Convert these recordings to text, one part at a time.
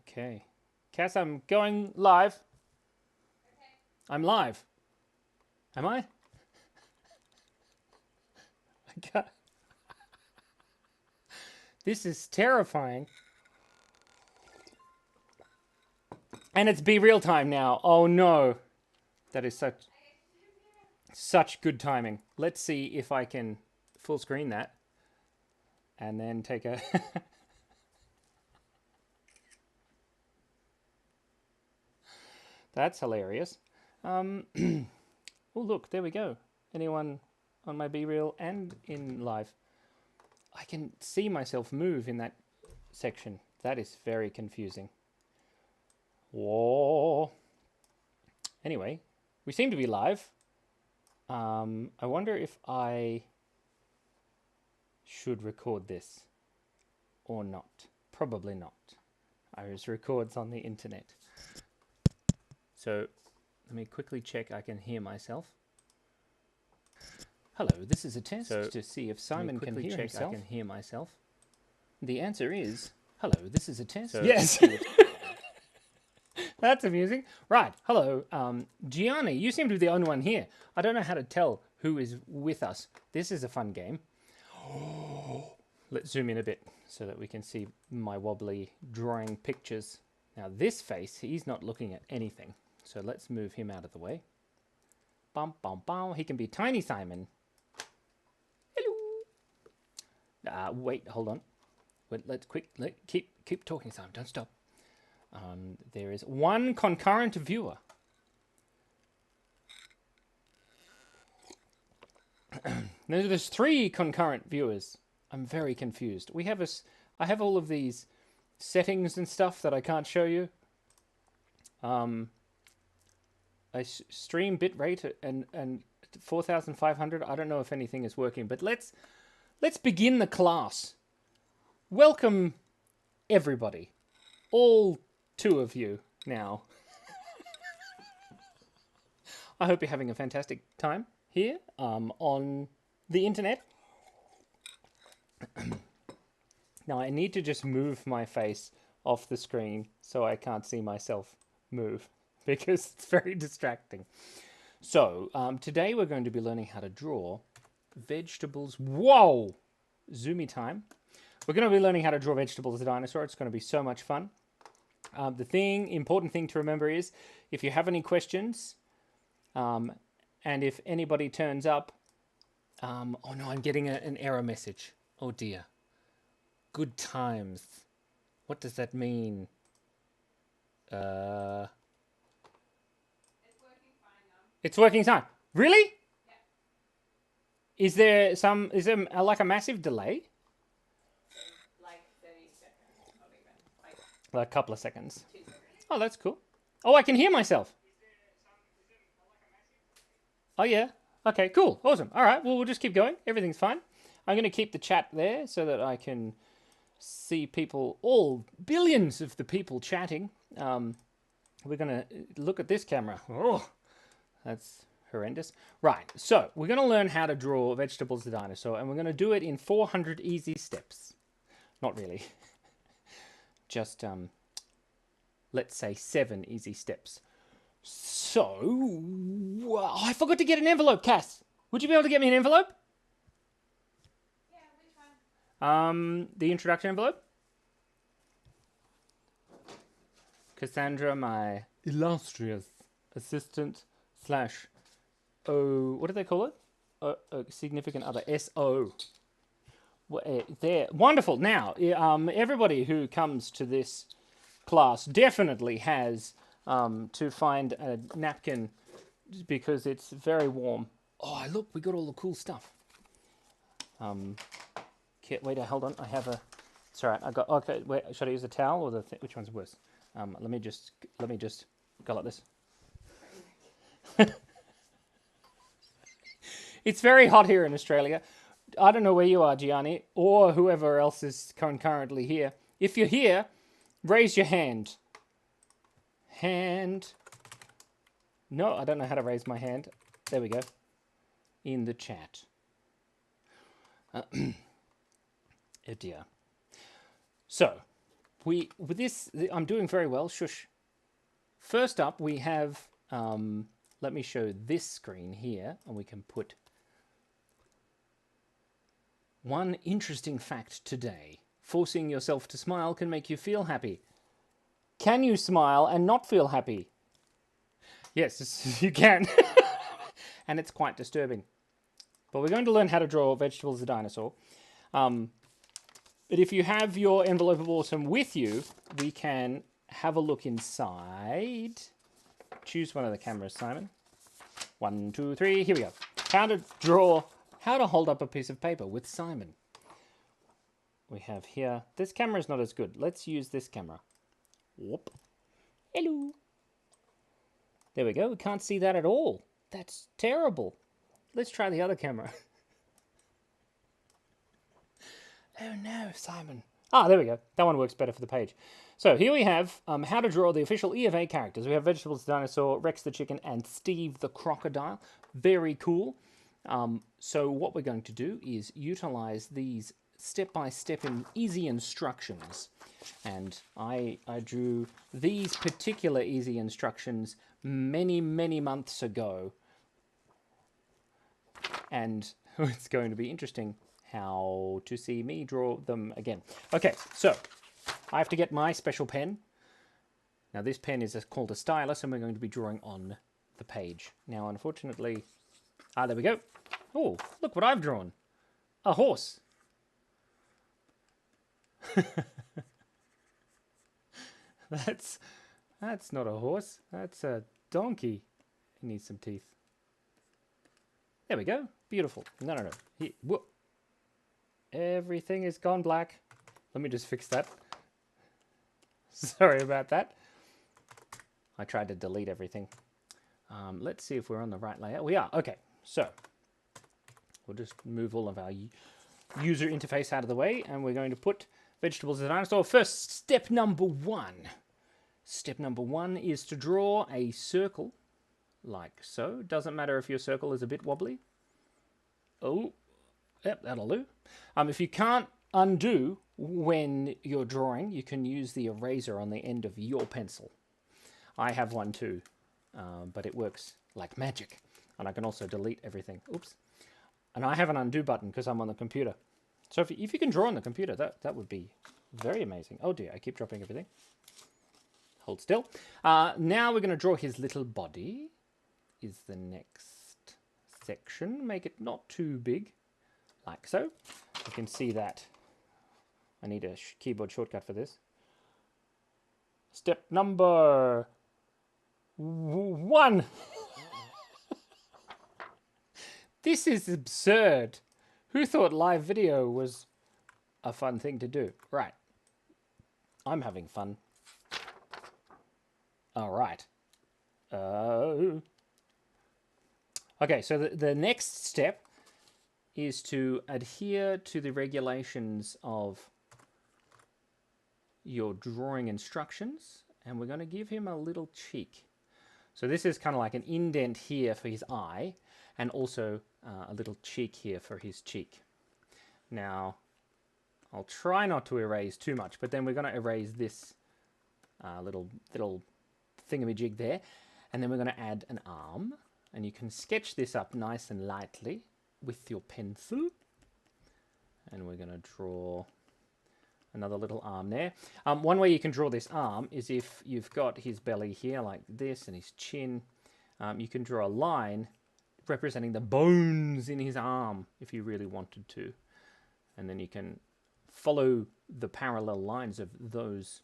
Okay. Cass, I'm going live. Okay. I'm live. Am I? I can't. This is terrifying. And it's Be Real time now. Oh no. That is such good timing. Let's see if I can full screen that. And then take a... That's hilarious. Oh, look, there we go. Anyone on my Be Real and in live? I can see myself move in that section. That is very confusing. Whoa. Anyway, we seem to be live. I wonder if I should record this or not. Probably not. Iris records on the internet. So let me quickly check I can hear myself. Hello, this is a test to see if Simon can hear himself. I can hear myself. The answer is, hello, this is a test. Yes. That's amusing. Right, hello. Gianni, you seem to be the only one here. I don't know how to tell who is with us. This is a fun game. Let's zoom in a bit so that we can see my wobbly drawing pictures. Now this face, he's not looking at anything. So let's move him out of the way. Bum, bum, bum. He can be Tiny Simon. Hello. Wait, hold on. Wait, keep talking, Simon. Don't stop. There is one concurrent viewer. There's 3 concurrent viewers. I'm very confused. I have all of these settings and stuff that I can't show you. I stream bitrate and 4,500. I don't know if anything is working, but let's begin the class. Welcome, everybody. All 2 of you now. I hope you're having a fantastic time here on the internet. Now I need to just move my face off the screen so I can't see myself move because it's very distracting. So today we're going to be learning how to draw vegetables. Whoa! Zoomy time. We're going to be learning how to draw vegetables as a dinosaur. It's going to be so much fun. The important thing to remember is if you have any questions and if anybody turns up, oh no, I'm getting an error message. Oh dear. Good times. What does that mean? It's working fine now. It's working fine. Really? Yeah. Is there like a massive delay? Like 30 seconds, not even. Like a couple of seconds. 2 seconds. Oh, that's cool. Oh, I can hear myself. Oh yeah. Okay, cool. Awesome. All right, well, we'll just keep going. Everything's fine. I'm going to keep the chat there so that I can see people, all billions of the people chatting. We're going to look at this camera. Oh, that's horrendous. Right, so we're going to learn how to draw vegetables the dinosaur, and we're going to do it in 400 easy steps. Not really. Just, let's say 7 easy steps. So, I forgot to get an envelope, Cass. Would you be able to get me an envelope? The introduction envelope. Cassandra, my illustrious assistant / what do they call it? A significant other. SO. There. Wonderful. Now, everybody who comes to this class definitely has to find a napkin because it's very warm. Oh, look, we got all the cool stuff. Wait, hold on. I have a. It's all right. I got. Okay, wait. Should I use a towel or which one's worse? Let me just go like this. It's very hot here in Australia. I don't know where you are, Gianni, or whoever else is currently here. If you're here, raise your hand. Hand. No, I don't know how to raise my hand. There we go. In the chat. Oh dear. So, with this, I'm doing very well. Shush. First up, we have, let me show this screen here, and we can put one interesting fact today. Forcing yourself to smile can make you feel happy. Can you smile and not feel happy? Yes, you can. And it's quite disturbing. But we're going to learn how to draw vegetables as a dinosaur. But if you have your envelope of awesome with you, we can have a look inside. Choose one of the cameras, Simon. 1, 2, 3, here we go. How to hold up a piece of paper with Simon. We have here, this camera is not as good. Let's use this camera. Whoop. Hello. There we go, we can't see that at all. That's terrible. Let's try the other camera. Oh no, Simon. Ah, there we go. That one works better for the page. So here we have how to draw the official E of A characters. We have Vegetables the Dinosaur, Rex the Chicken, and Steve the Crocodile. Very cool. So what we're going to do is utilize these step-by-step in easy instructions. And I drew these particular easy instructions many, many months ago. And it's going to be interesting how to see me draw them again. Okay, so I have to get my special pen. Now this pen is called a stylus, and we're going to be drawing on the page. Now, unfortunately, there we go. Oh, look what I've drawn. A horse. That's not a horse. That's a donkey. It needs some teeth. There we go. Beautiful. No. Here, whoop. Everything is gone black. Let me just fix that. Sorry about that. I tried to delete everything. Let's see if we're on the right layout. We are. Okay, so we'll just move all of our user interface out of the way, and we're going to put Vegetables as a Dinosaur. First, step number 1. Step number 1 is to draw a circle, like so. Doesn't matter if your circle is a bit wobbly. Oh, yep, that'll do. If you can't undo when you're drawing, you can use the eraser on the end of your pencil. I have one too, but it works like magic. And I can also delete everything. Oops. And I have an undo button because I'm on the computer. So if you can draw on the computer, that would be very amazing. Oh dear, I keep dropping everything. Hold still. Now we're going to draw his little body. Is the next section. Make it not too big, like so. You can see that. I need a keyboard shortcut for this. Step number 1. This is absurd. Who thought live video was a fun thing to do? Right. I'm having fun. All right. Okay, so the next step is to adhere to the regulations of your drawing instructions, and we're going to give him a little cheek. So this is kind of like an indent here for his eye, and also a little cheek here for his cheek. Now, I'll try not to erase too much, but then we're going to erase this little thingamajig there, and then we're going to add an arm, and you can sketch this up nice and lightly with your pencil, and we're going to draw another little arm there. One way you can draw this arm is if you've got his belly here like this and his chin, you can draw a line representing the bones in his arm if you really wanted to. And then you can follow the parallel lines of those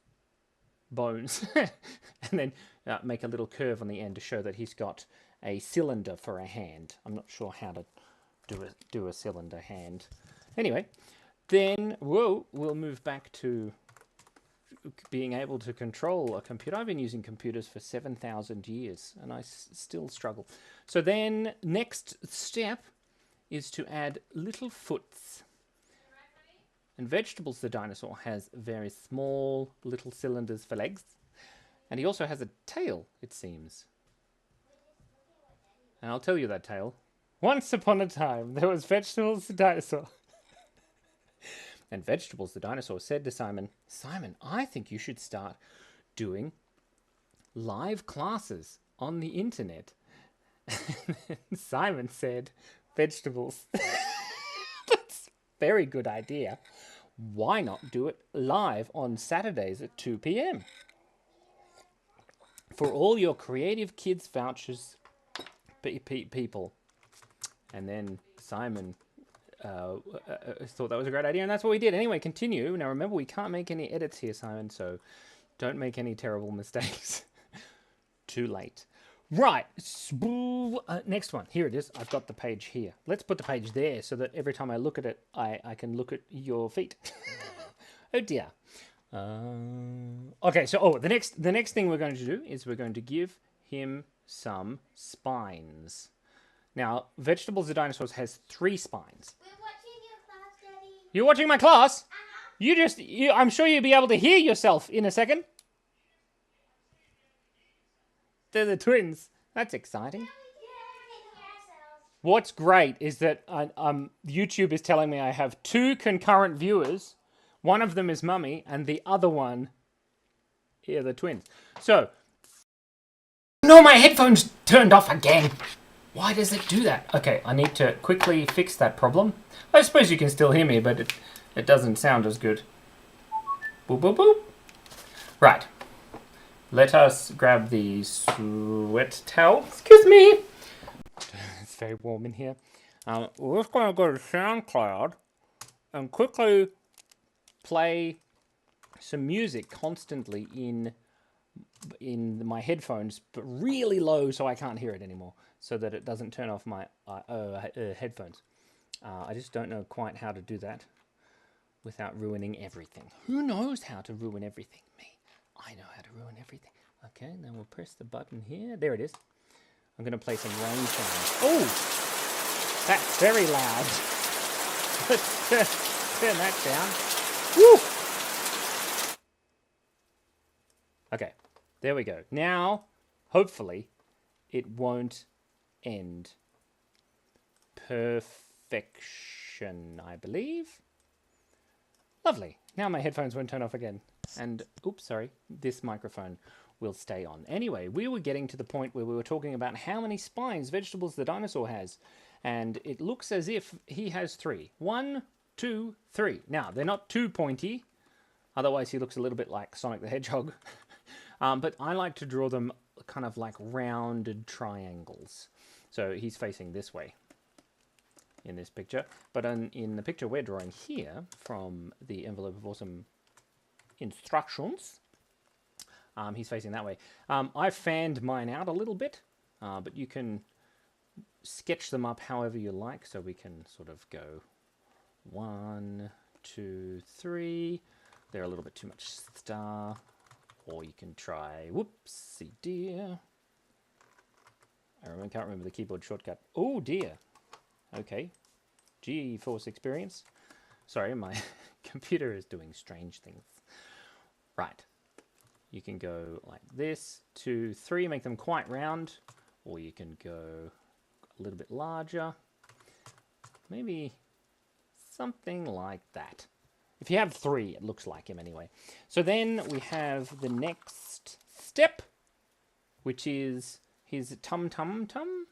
bones and then make a little curve on the end to show that he's got a cylinder for a hand. I'm not sure how to do a cylinder hand. Anyway, then we'll move back to being able to control a computer. I've been using computers for 7,000 years and I still struggle. So then next step is to add little foots. And Vegetables the Dinosaur has very small little cylinders for legs. And he also has a tail, it seems. And I'll tell you that tale. Once upon a time, there was Vegetables the Dinosaur. And Vegetables the dinosaur said to Simon, Simon, I think you should start doing live classes on the internet. Simon said, Vegetables, that's a very good idea. Why not do it live on Saturdays at 2 p.m.? For all your creative kids vouchers, people. And then Simon thought that was a great idea, and that's what we did. Anyway, continue. Now remember, we can't make any edits here, Simon, so don't make any terrible mistakes. Too late. Right, next one. Here it is. I've got the page here. Let's put the page there so that every time I look at it, I can look at your feet. Oh dear. Okay, so the next thing we're going to do is we're going to give him some spines. Now, Vegetables the Dinosaurs has 3 spines. We're watching your class, Daddy. You're watching my class? I'm sure you'll be able to hear yourself in a second. They're the twins. That's exciting. What's great is that YouTube is telling me I have 2 concurrent viewers. One of them is Mummy, and the other one are the twins. So, no, my headphones turned off again. Why does it do that? Okay, I need to quickly fix that problem. I suppose you can still hear me, but it doesn't sound as good. Boop, boop, boop. Right. Let us grab the sweat towel. Excuse me. It's very warm in here. We're just going to go to SoundCloud and quickly play some music constantly in my headphones, but really low so I can't hear it anymore, so that it doesn't turn off my headphones. I just don't know quite how to do that without ruining everything. Who knows how to ruin everything? Me. I know how to ruin everything. Okay, then we'll press the button here. There it is. I'm going to play some rain sounds. Oh! That's very loud. Let's turn that down. Woo! Okay, there we go. Now, hopefully, it won't end. Perfection, I believe. Lovely. Now my headphones won't turn off again. And, oops, sorry, this microphone will stay on. Anyway, we were getting to the point where we were talking about how many spines Vegetables the dinosaur has. And it looks as if he has 3. 1, 2, 3. Now, they're not too pointy. Otherwise, he looks a little bit like Sonic the Hedgehog. But I like to draw them kind of like rounded triangles. So he's facing this way in this picture. But in the picture we're drawing here from the Envelope of Awesome instructions, he's facing that way. I fanned mine out a little bit, but you can sketch them up however you like. So we can sort of go 1, 2, 3. They're a little bit too much star. Or you can try, whoopsie dear. I can't remember the keyboard shortcut. Oh dear. Okay. GeForce Experience. Sorry, my computer is doing strange things. Right. You can go like this, 2, 3, make them quite round. Or you can go a little bit larger. Maybe something like that. If you have 3, it looks like him anyway. So then we have the next step, which is his tum-tum-tum,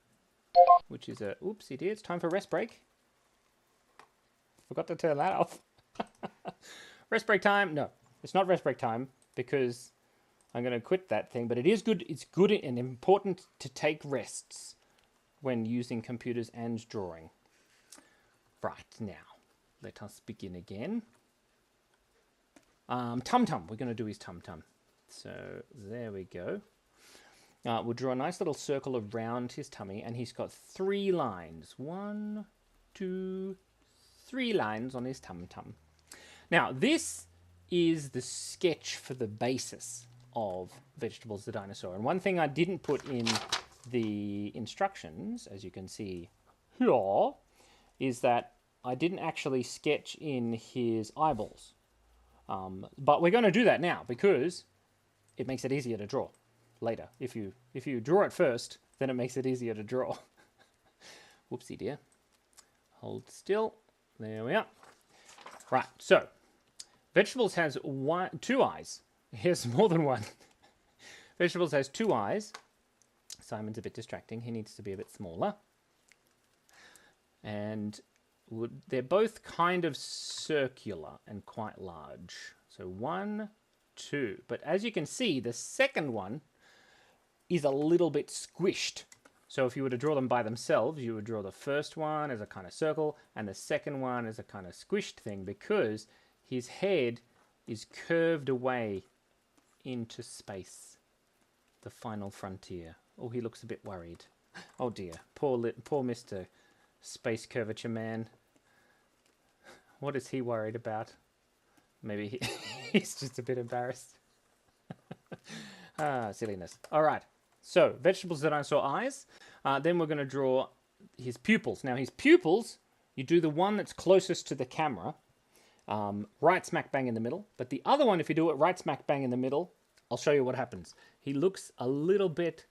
which is a, oopsie dear, it's time for rest break. Forgot to turn that off. Rest break time. No, it's not rest break time because I'm going to quit that thing, but it is good. It's good and important to take rests when using computers and drawing. Right, now, let us begin again. Tum-tum. We're going to do his tum-tum. So there we go. We'll draw a nice little circle around his tummy, and he's got 3 lines. 1, 2, 3 lines on his tum-tum. Now, this is the sketch for the basis of Vegetables the Dinosaur. And one thing I didn't put in the instructions, as you can see here, is that I didn't actually sketch in his eyeballs. But we're going to do that now because it makes it easier to draw later. If you draw it first, then it makes it easier to draw. Whoopsie dear. Hold still. There we are. Right, so vegetables has two eyes. Here's more than one. Vegetables has two eyes. Simon's a bit distracting. He needs to be a bit smaller. And they're both kind of circular and quite large. So 1, 2. But as you can see, the second one is a little bit squished. So if you were to draw them by themselves, you would draw the first one as a kind of circle and the second one as a kind of squished thing, because his head is curved away into space. The final frontier. Oh, he looks a bit worried. Oh dear, poor Mr. Space Curvature Man. What is he worried about? Maybe he's just a bit embarrassed. Silliness. All right. So, vegetables that I saw eyes. Then we're going to draw his pupils. Now, his pupils, you do the one that's closest to the camera, right smack bang in the middle. But the other one, if you do it right smack bang in the middle, I'll show you what happens. He looks a little bit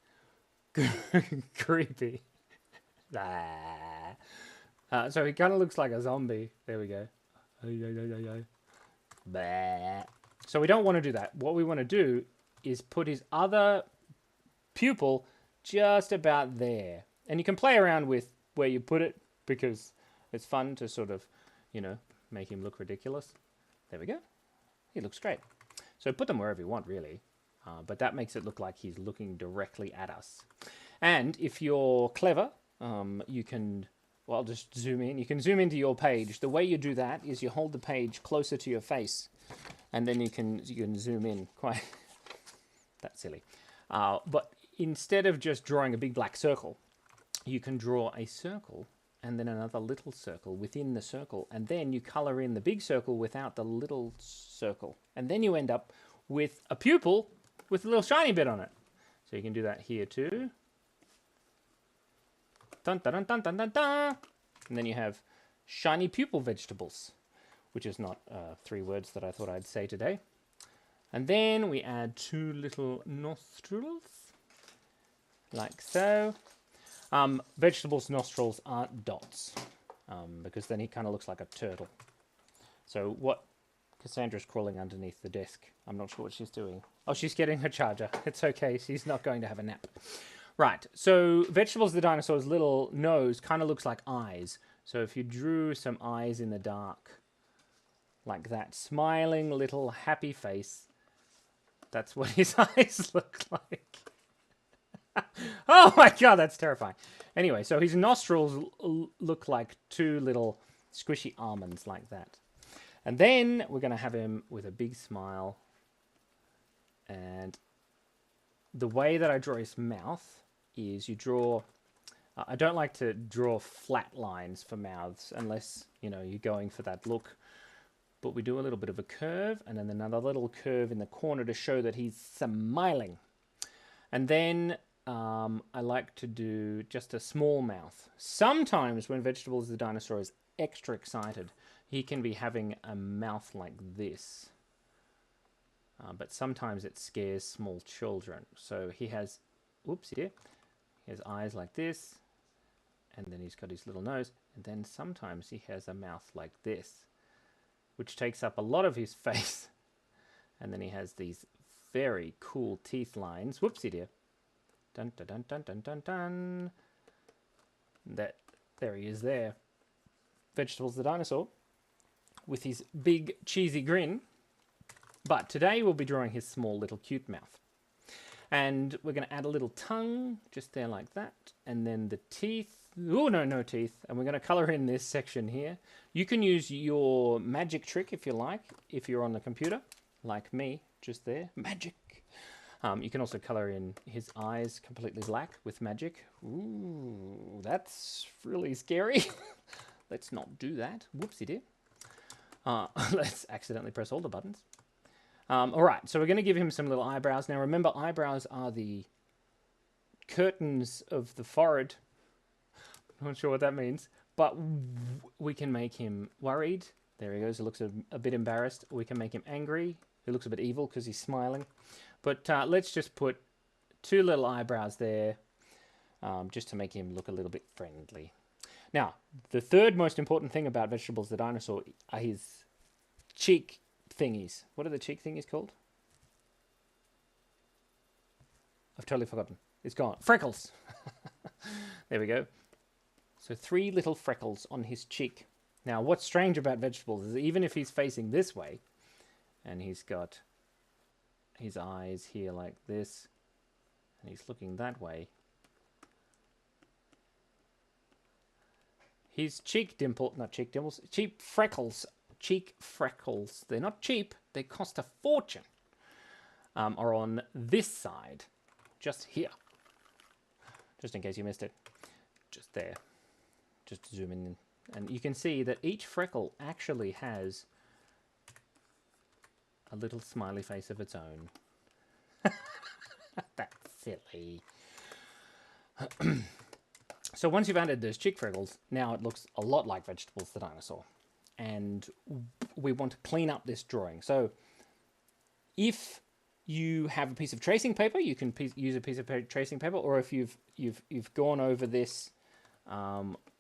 creepy. So he kind of looks like a zombie. There we go. So we don't want to do that. What we want to do is put his other pupil just about there. And you can play around with where you put it, because it's fun to sort of, make him look ridiculous. There we go. He looks great. So put them wherever you want, really. But that makes it look like he's looking directly at us. And if you're clever, you can, well, I'll just zoom in. You can zoom into your page. The way you do that is you hold the page closer to your face, and then you can zoom in. Quite that's silly. But instead of just drawing a big black circle, you can draw a circle and then another little circle within the circle, and then you color in the big circle without the little circle, and then you end up with a pupil with a little shiny bit on it. So you can do that here too. Dun, dun, dun, dun, dun, dun, dun. And then you have shiny pupil vegetables, which is not 3 words that I thought I'd say today. And then we add 2 little nostrils, like so. Vegetables' nostrils aren't dots, because then he kind of looks like a turtle. So what Cassandra's crawling underneath the desk. I'm not sure what she's doing. Oh, she's getting her charger. It's okay. She's not going to have a nap. Right. So Vegetables the dinosaur's little nose kind of looks like eyes. So if you drew some eyes in the dark, like that, smiling little happy face, that's what his eyes look like. Oh my god, that's terrifying. Anyway, so his nostrils look like 2 little squishy almonds like that. And then we're going to have him with a big smile. And the way that I draw his mouth is you draw... I don't like to draw flat lines for mouths unless, you're going for that look. But we do a little bit of a curve and then another little curve in the corner to show that he's smiling. And then I like to do just a small mouth. Sometimes when Vegetables the dinosaur is extra excited, he can be having a mouth like this. But sometimes it scares small children. So he has, he has eyes like this, and then he's got his little nose, and then sometimes he has a mouth like this, which takes up a lot of his face. And then he has these very cool teeth lines. Dun, dun, dun, dun, dun, dun, dun. There he is there. Vegetables the dinosaur with his big cheesy grin. But today we'll be drawing his small little cute mouth. And we're going to add a little tongue just there like that. And then the teeth. Oh, no teeth. And we're going to color in this section here. You can use your magic trick if you like, if you're on the computer, like me, just there. Magic. You can also color in his eyes completely black with magic. Ooh, that's really scary. Let's not do that. Whoopsie dear. Let's accidentally press all the buttons. All right, so we're going to give him some little eyebrows. Now remember, eyebrows are the curtains of the forehead. I'm not sure what that means, but we can make him worried. There he goes. He looks a bit embarrassed. We can make him angry. He looks a bit evil because he's smiling. But let's just put 2 little eyebrows there, just to make him look a little bit friendly. Now, the third most important thing about Vegetables the dinosaur are his cheek thingies. What are the cheek thingies called? I've totally forgotten. It's gone. Freckles. There we go. So 3 little freckles on his cheek. Now, what's strange about vegetables is even if he's facing this way, and he's got his eyes here like this, and he's looking that way, his cheek dimple, not cheek dimples, cheek freckles, they're not cheap, they cost a fortune, are on this side, just here. Just in case you missed it. Just there. Just to zoom in. And you can see that each freckle actually has a little smiley face of its own. That's silly. So once you've added those cheek freckles, now it looks a lot like Vegetables the Dinosaur. And we want to clean up this drawing. So if you have a piece of tracing paper, you can use a piece of tracing paper, or if you've gone over this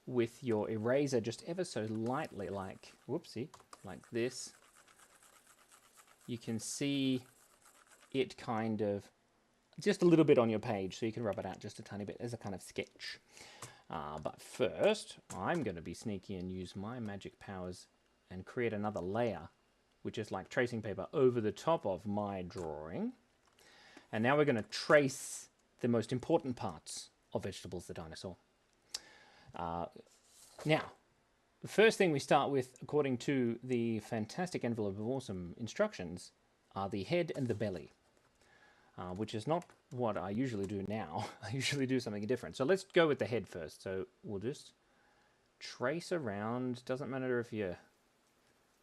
with your eraser just ever so lightly, like, whoopsie, like this, you can see it kind of just a little bit on your page, so you can rub it out just a tiny bit as a kind of sketch. But first, I'm going to be sneaky and use my magic powers and create another layer, which is like tracing paper, over the top of my drawing. And now we're going to trace the most important parts of Vegetables the Dinosaur. Now, the first thing we start with, according to the fantastic envelope of awesome instructions, are the head and the belly, which is not what I usually do now. I usually do something different. So let's go with the head first. So we'll just trace around. Doesn't matter if you're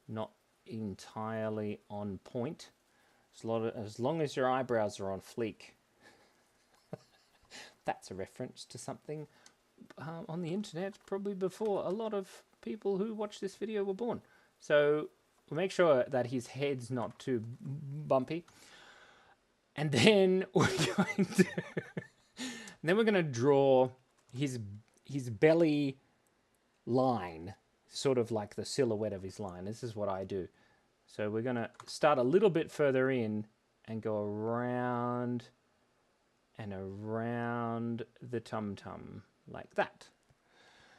not entirely on point, as long as your eyebrows are on fleek. That's a reference to something on the internet probably before a lot of people who watch this video were born. So we'll make sure that his head's not too bumpy. And then we're going to draw his belly line, sort of like the silhouette of his line. This is what I do. So we're going to start a little bit further in and go around and around the tum-tum like that.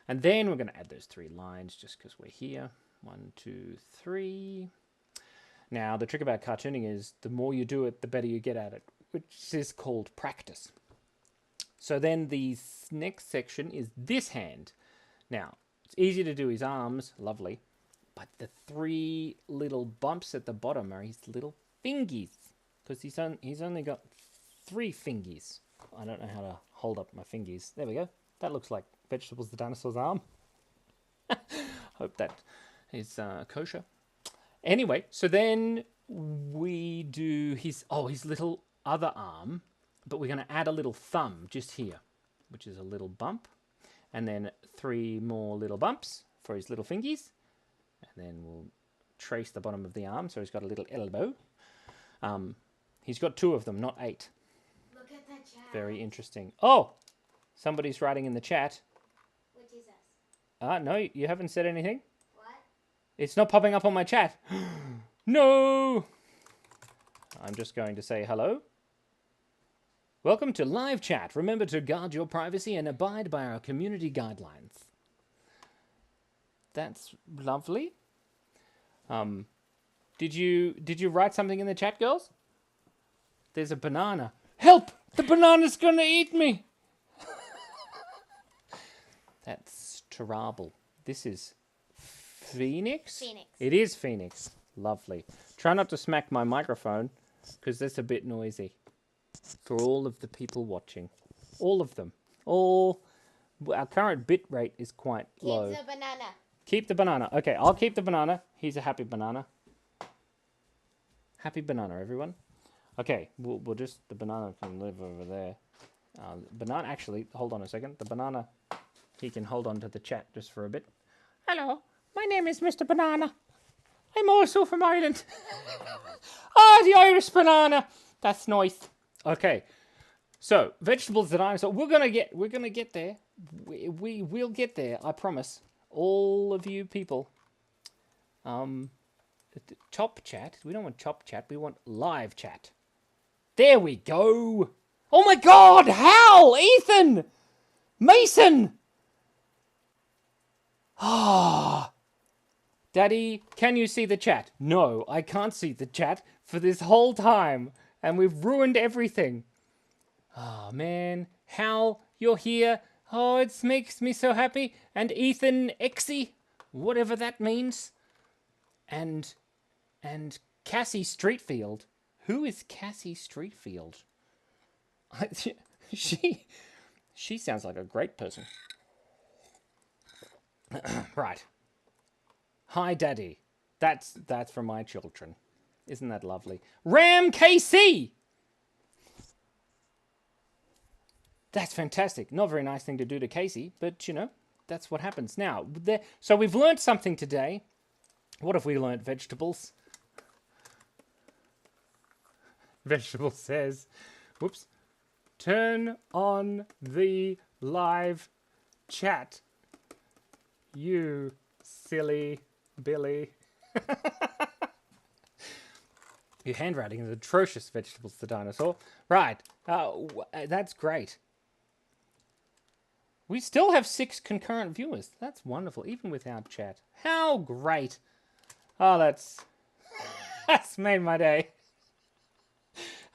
And then we're going to add those 3 lines just because we're here. 1, 2, 3. Now, the trick about cartooning is the more you do it, the better you get at it, which is called practice. So then the next section is this hand. Now, it's easy to do his arms, lovely, but the 3 little bumps at the bottom are his little fingies, because he's only got 3 fingies. I don't know how to hold up my fingies. There we go. That looks like Vegetables the Dinosaur's arm. Hope that is kosher. Anyway, so then we do his little other arm, but we're going to add a little thumb just here, which is a little bump, and then 3 more little bumps for his little fingies, and then we'll trace the bottom of the arm, so he's got a little elbow. He's got 2 of them, not 8. Look at the chat. Very interesting. Oh, somebody's writing in the chat. Which is us? No, you haven't said anything? What? It's not popping up on my chat. No! I'm just going to say hello. Welcome to live chat. Remember to guard your privacy and abide by our community guidelines. That's lovely. Did you write something in the chat, girls? There's a banana. Help! The banana's gonna eat me! That's terrible. This is Phoenix? Phoenix. It is Phoenix. Lovely. Try not to smack my microphone, because that's a bit noisy. For all of the people watching. All of them. All. Our current bit rate is quite low. Keep the banana. Keep the banana. Okay, I'll keep the banana. He's a happy banana. Happy banana, everyone. Okay, we'll just... The banana can live over there. Banana... Actually, hold on a second. The banana... He can hold on to the chat just for a bit. Hello, my name is Mr. Banana. I'm also from Ireland. The Irish banana. That's nice. Okay, so Vegetables the Dinosaur. We're gonna get there. We will get there. I promise. All of you people. Top chat. We don't want chop chat. We want live chat. There we go. Oh my God! Hal, Ethan, Mason. Ah, Daddy, can you see the chat? No, I can't see the chat for this whole time, and we've ruined everything. Oh man, Hal, you're here. Oh, it makes me so happy. And Ethan Exy, whatever that means. And Cassie Streetfield. Who is Cassie Streetfield? She sounds like a great person. Right. Hi, Daddy. That's for my children. Isn't that lovely? Ram KC! That's fantastic. Not a very nice thing to do to Casey, but you know, that's what happens. Now, so we've learned something today. What have we learned? Vegetables. Vegetable says, whoops, turn on the live chat. You silly Billy. Your handwriting is atrocious, Vegetables the dinosaur. Right, that's great. We still have 6 concurrent viewers. That's wonderful, even without chat. How great. Oh, that's made my day.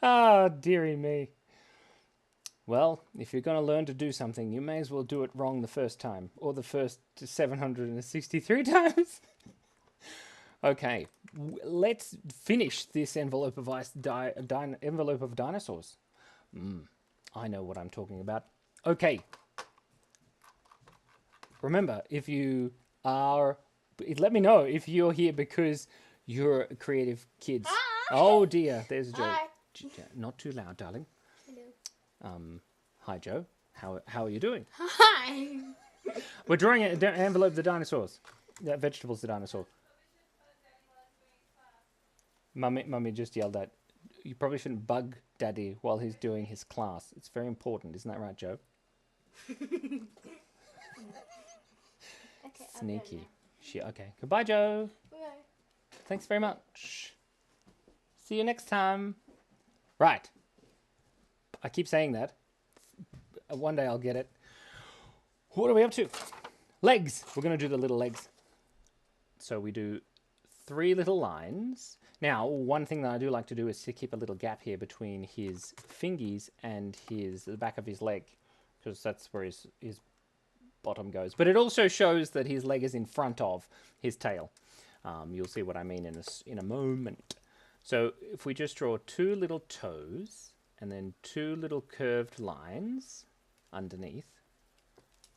Oh, dearie me. Well, if you're going to learn to do something, you may as well do it wrong the first time, or the first 763 times. Okay, let's finish this envelope of envelope of dinosaurs. I know what I'm talking about. Okay. Remember, if you are, let me know if you're here because you're creative kids. Hi. Oh dear, there's Joe. Hi. Not too loud, darling. Hello. Hi, Joe. How are you doing? Hi. We're drawing an envelope of the dinosaurs. Vegetables the dinosaur. Mummy just yelled at. You probably shouldn't bug Daddy while he's doing his class. It's very important, isn't that right, Joe? Okay, Sneaky. Okay. Goodbye, Joe. Bye. Thanks very much. See you next time. Right. I keep saying that. One day I'll get it. What are we up to? Legs. We're going to do the little legs. So we do 3 little lines. Now, one thing that I do like to do is to keep a little gap here between his fingies and the back of his leg, because that's where his bottom goes. But it also shows that his leg is in front of his tail. You'll see what I mean in a moment. So if we just draw 2 little toes and then 2 little curved lines underneath,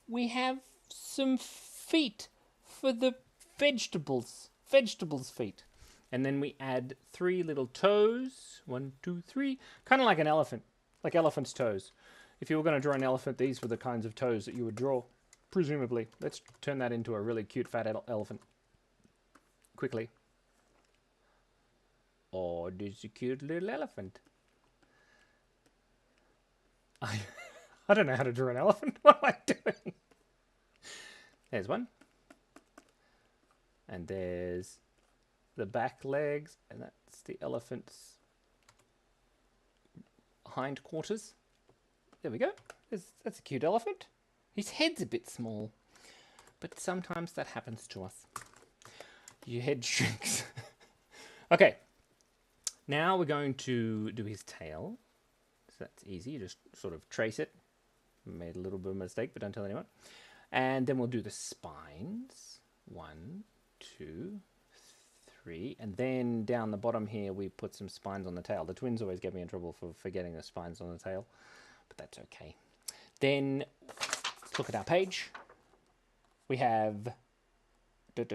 we have some feet for the vegetables feet. And then we add 3 little toes, 1, 2, 3, kind of like an elephant, like elephant's toes. If you were going to draw an elephant, these were the kinds of toes that you would draw, presumably. Let's turn that into a really cute fat elephant. Quickly. Oh, this is a cute little elephant. I don't know how to draw an elephant. What am I doing? There's one. And there's the back legs, and that's the elephant's hindquarters. There we go. That's a cute elephant. His head's a bit small, but sometimes that happens to us. Your head shrinks. Okay. Now we're going to do his tail. So that's easy. You just sort of trace it. Made a little bit of a mistake, but don't tell anyone. And then we'll do the spines. 1, 2, 3. And then down the bottom here, we put some spines on the tail. The twins always get me in trouble for forgetting the spines on the tail, but that's okay. Then let's look at our page. We have... We've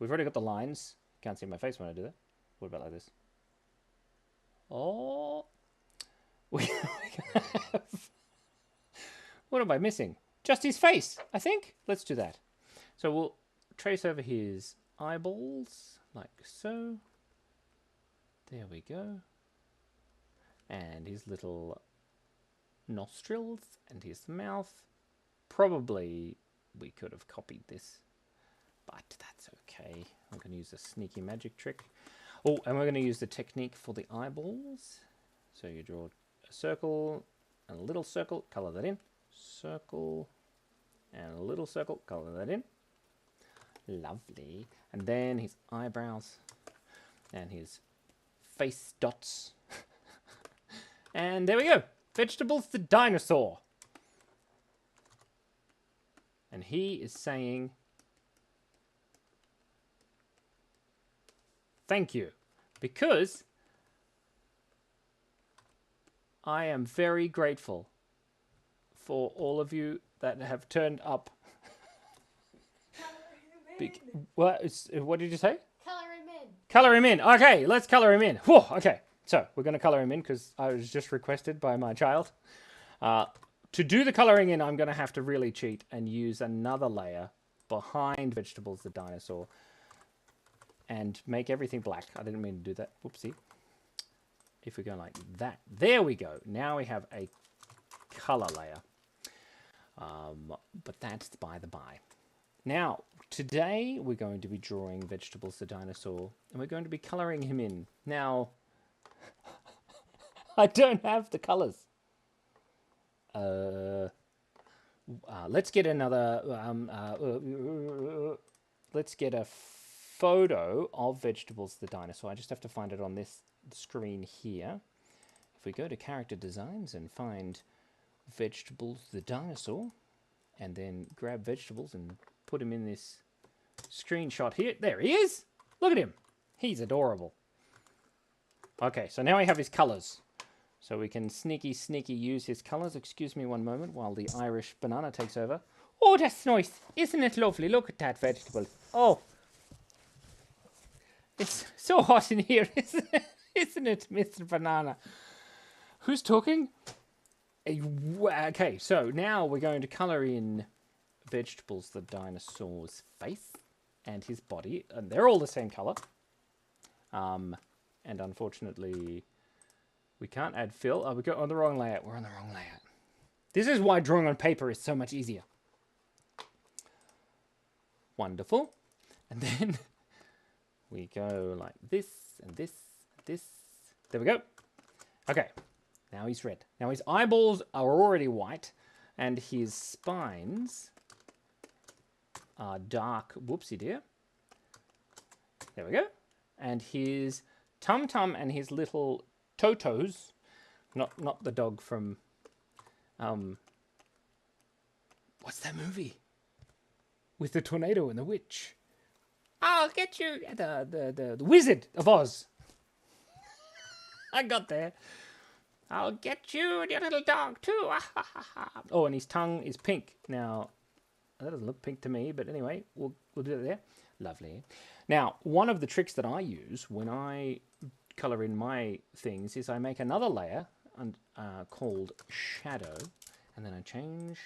already got the lines. Can't see my face when I do that. What about like this? Oh, we have... What am I missing? Just his face, I think. Let's do that. So we'll trace over his eyeballs, like so. There we go. And his little nostrils and his mouth. Probably we could have copied this. but that's okay. I'm going to use a sneaky magic trick. Oh, and we're going to use the technique for the eyeballs. So you draw a circle and a little circle, colour that in. Circle and a little circle, colour that in. Lovely. And then his eyebrows and his face dots. And there we go. Vegetables the dinosaur. And he is saying, thank you, because I am very grateful for all of you that have turned up. What did you say? Color him in. Color him in. Okay, let's color him in. Whew, okay, so we're going to color him in because I was just requested by my child. To do the coloring in, I'm going to have to really cheat and use another layer behind Vegetables the dinosaur and make everything black. I didn't mean to do that. Whoopsie. If we go like that, there we go. Now we have a color layer. But that's by the by. Now, today we're going to be drawing Vegetables the dinosaur and we're going to be coloring him in. Now, I don't have the colors. Let's get another, let's get a photo of Vegetables the dinosaur. I just have to find it on this screen here. If we go to character designs and find Vegetables the dinosaur, and then grab Vegetables and put him in this screenshot here. There he is! Look at him! He's adorable. Okay, so now we have his colours. So we can sneaky use his colours. Excuse me one moment while the Irish banana takes over. Oh, that's nice. Isn't it lovely? Look at that vegetable. Oh. It's so hot in here, isn't it, Mr. Banana? Who's talking? Okay, so now we're going to colour in Vegetables the dinosaur's face and his body. And they're all the same colour. And unfortunately, we can't add fill. Oh, we got on the wrong layout. We're on the wrong layout. This is why drawing on paper is so much easier. Wonderful. And then we go like this and this and this. There we go. Okay. Now he's red. Now his eyeballs are already white and his spines are dark. Whoopsie dear. There we go. And his tum-tum and his little Totos, not the dog from, what's that movie? With the tornado and the witch. I'll get you, the Wizard of Oz. I got there. I'll get you and your little dog too. Oh, and his tongue is pink. Now, that doesn't look pink to me, but anyway, we'll do it there. Lovely. Now, one of the tricks that I use when I color in my things is I make another layer called shadow, and then I change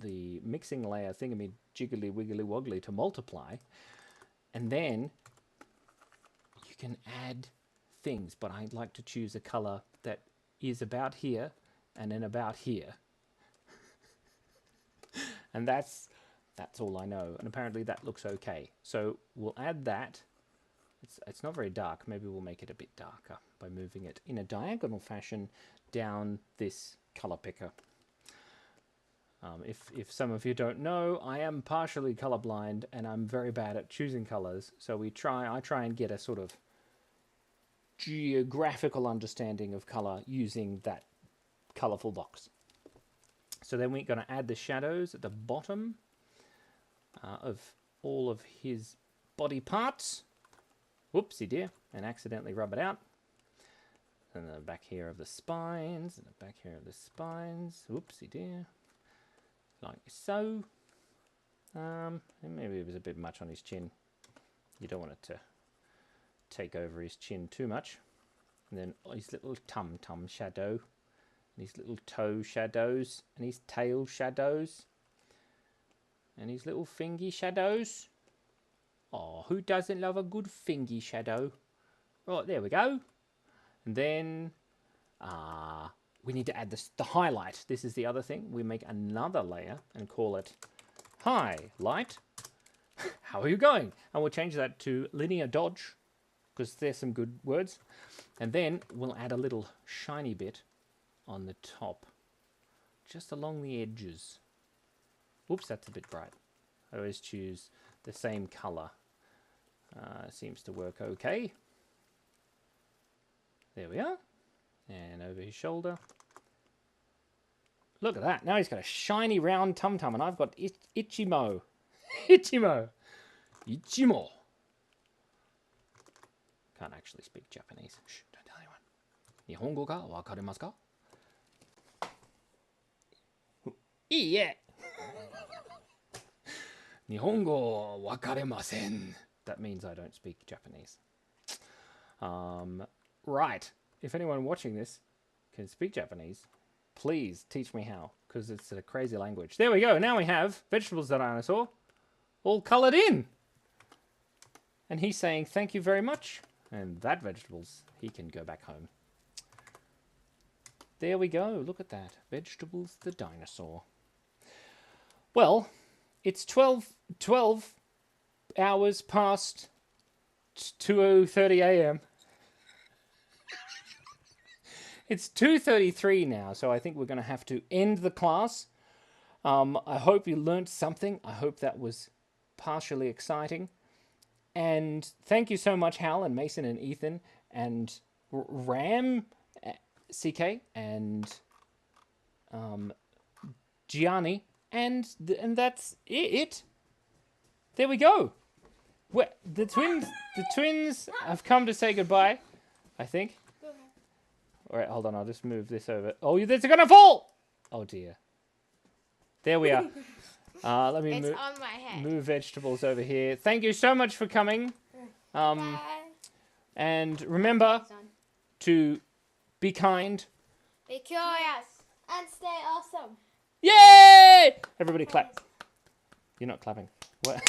the mixing layer thingamy jiggly wiggly woggly to multiply, and then you can add things, but I like to choose a color that is about here and then about here. And that's all I know, and apparently that looks okay. So we'll add that. It's not very dark. Maybe we'll make it a bit darker by moving it in a diagonal fashion down this color picker. If some of you don't know, I am partially colorblind and I'm very bad at choosing colors. So I try and get a sort of geographical understanding of color using that colorful box. So then we're going to add the shadows at the bottom of all of his body parts. Whoopsie dear, and accidentally rub it out. And the back here of the spines, and the back here of the spines. Whoopsie dear. Like so. Maybe it was a bit much on his chin. You don't want it to take over his chin too much. And then his little tum-tum shadow. And his little toe shadows. And his tail shadows. And his little fingy shadows. Oh, who doesn't love a good fingy shadow? Right, there we go. And then we need to add the highlight. This is the other thing. We make another layer and call it highlight. how are you going? And we'll change that to linear dodge, because there's some good words. And then we'll add a little shiny bit on the top, just along the edges. Oops, that's a bit bright. I always choose the same color. Seems to work okay. There we are. And over his shoulder. Look at that. Now he's got a shiny round tum-tum, and I've got Ichimo. Ichimo. Ichimo. Can't actually speak Japanese. Shh, don't tell anyone. Nihongo ga wakarimasu ka? Iie. Nihongo wakarimasen. That means I don't speak Japanese. Right. If anyone watching this can speak Japanese, please teach me how, because it's a crazy language. There we go. Now we have vegetables that dinosaur all coloured in. And he's saying thank you very much. And that vegetables, he can go back home. There we go. Look at that. Vegetables the dinosaur. Well, it's 12 hours past 2:30 a.m. It's 2:33 now, so I think we're going to have to end the class. I hope you learnt something. I hope that was partially exciting. And thank you so much, Hal and Mason and Ethan and Ram, CK, and Gianni. And that's it. There we go. The twins have come to say goodbye, I think. All right, hold on. I'll just move this over. Oh, it's going to fall! Oh, dear. There we are. Let me It's on my head. move vegetables over here. Thank you so much for coming. And remember to be kind. Be curious. And stay awesome. Yay! Everybody clap. You're not clapping. What?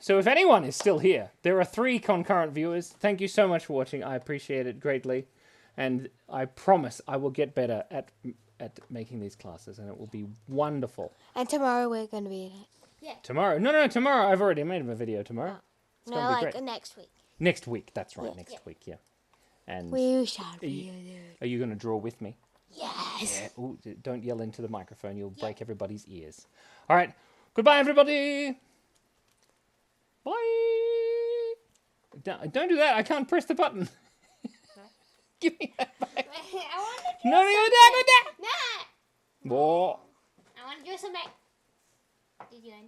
So if anyone is still here, there are 3 concurrent viewers. Thank you so much for watching. I appreciate it greatly. And I promise I will get better at making these classes, and it will be wonderful. And tomorrow we're going to be in it. Yeah. Tomorrow? No, tomorrow. I've already made a video tomorrow. It's No, gonna be like great. next week. Next week, that's right. Yeah. Next week, yeah. And We shall be there. are you going to draw with me? Yes. Yeah. Ooh, don't yell into the microphone. You'll break everybody's ears. All right. Goodbye, everybody. Bye. Don't do that. I can't press the button. Give me that back. I want to do No, go down. Nah. Whoa. I want to do something. Did you